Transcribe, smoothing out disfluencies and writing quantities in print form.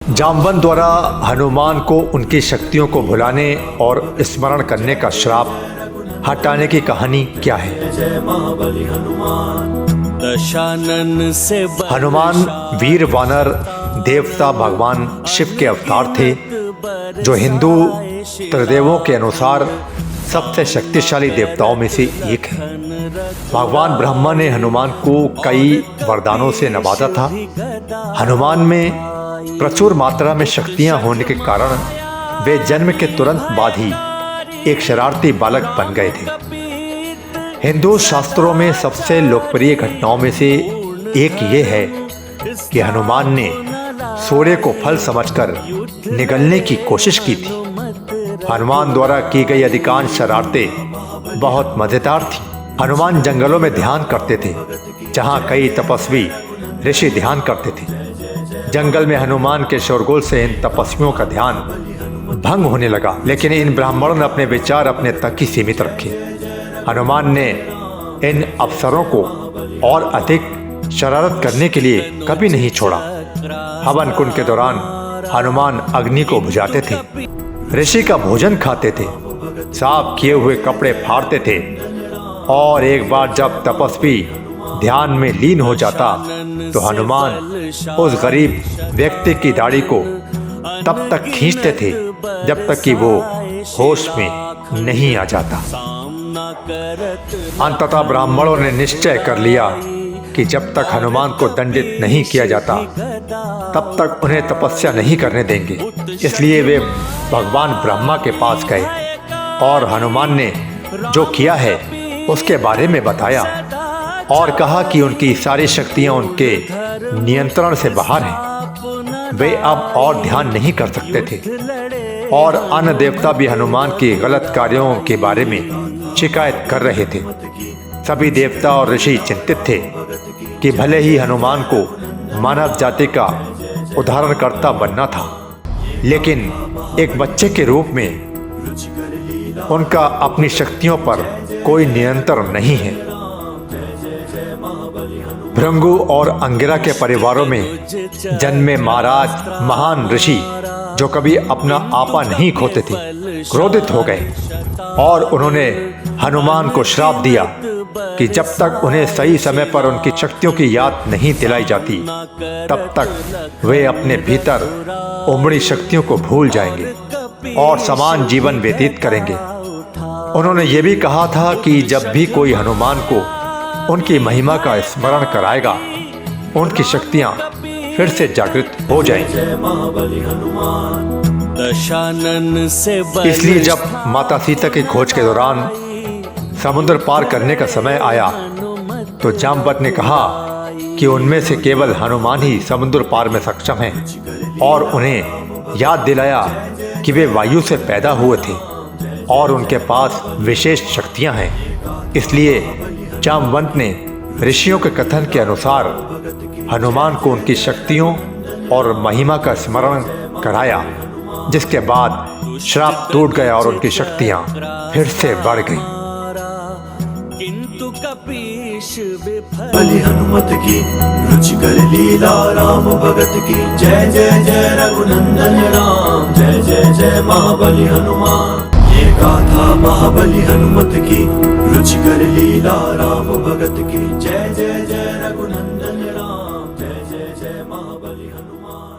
जामवंत द्वारा हनुमान को उनकी शक्तियों को भुलाने और स्मरण करने का श्राप हटाने की कहानी क्या है। हनुमान वीर वानर देवता भगवान शिव के अवतार थे, जो हिंदू त्रिदेवों के अनुसार सबसे शक्तिशाली देवताओं में से एक है। भगवान ब्रह्मा ने हनुमान को कई वरदानों से नवाजा था। हनुमान में प्रचुर मात्रा में शक्तियां होने के कारण वे जन्म के तुरंत बाद ही एक शरारती बालक बन गए थे। हिंदू शास्त्रों में सबसे लोकप्रिय घटनाओं में से एक ये है कि हनुमान ने सूर्य को फल समझकर निगलने की कोशिश की थी। हनुमान द्वारा की गई अधिकांश शरारतें बहुत मजेदार थी। हनुमान जंगलों में ध्यान करते थे, जहां कई तपस्वी ऋषि ध्यान करते थे। जंगल में हनुमान के शोरगुल से इन तपस्वियों का ध्यान भंग होने लगा, लेकिन इन ब्राह्मणों ने अपने विचार अपने तक ही सीमित रखे। हनुमान ने इन अफसरों को और अधिक शरारत करने के लिए कभी नहीं छोड़ा। हवन कुंड के दौरान हनुमान अग्नि को बुझाते थे, ऋषि का भोजन खाते थे, साफ किए हुए कपड़े फाड़ते थे, और एक बार जब तपस्वी ध्यान में लीन हो जाता तो हनुमान उस गरीब व्यक्ति की दाढ़ी को तब तक खींचते थे जब तक कि वो होश में नहीं आ जाता। अंततः ब्राह्मणों ने निश्चय कर लिया कि जब तक हनुमान को दंडित नहीं किया जाता तब तक उन्हें तपस्या नहीं करने देंगे। इसलिए वे भगवान ब्रह्मा के पास गए और हनुमान ने जो किया है उसके बारे में बताया और कहा कि उनकी सारी शक्तियां उनके नियंत्रण से बाहर हैं। वे अब और ध्यान नहीं कर सकते थे, और अन्य देवता भी हनुमान के गलत कार्यों के बारे में शिकायत कर रहे थे। सभी देवता और ऋषि चिंतित थे कि भले ही हनुमान को मानव जाति का उद्धारणकर्ता बनना था, लेकिन एक बच्चे के रूप में उनका अपनी शक्तियों पर कोई नियंत्रण नहीं है। भृंगु और अंगिरा के परिवारों में जन्मे महाराज महान ऋषि, जो कभी अपना आपा नहीं खोते थे, क्रोधित हो गए और उन्होंने हनुमान को श्राप दिया कि जब तक उन्हें सही समय पर उनकी शक्तियों की याद नहीं दिलाई जाती तब तक वे अपने भीतर उमड़ी शक्तियों को भूल जाएंगे और समान जीवन व्यतीत करेंगे। उन्होंने ये भी कहा था कि जब भी कोई हनुमान को उनकी महिमा का स्मरण कराएगा, उनकी शक्तियां फिर से जागृत हो जाएंगी। इसलिए जब माता सीता की खोज के दौरान समुद्र पार करने का समय आया तो जामवंत ने कहा कि उनमें से केवल हनुमान ही समुद्र पार में सक्षम हैं, और उन्हें याद दिलाया कि वे वायु से पैदा हुए थे और उनके पास विशेष शक्तियां हैं। इसलिए जामवंत ने ऋषियों के कथन के अनुसार हनुमान को उनकी शक्तियों और महिमा का स्मरण कराया, जिसके बाद श्राप टूट गया और उनकी शक्तियां फिर से बढ़ गईं। बलि हनुमत की रुचिकर लीला राम भगत की। जय जय जय रघुनंदन राम, जय जय जय महाबली हनुमान। ये गाथा महाबली हनुमत की रुचिकर लीला राम भगत की। जय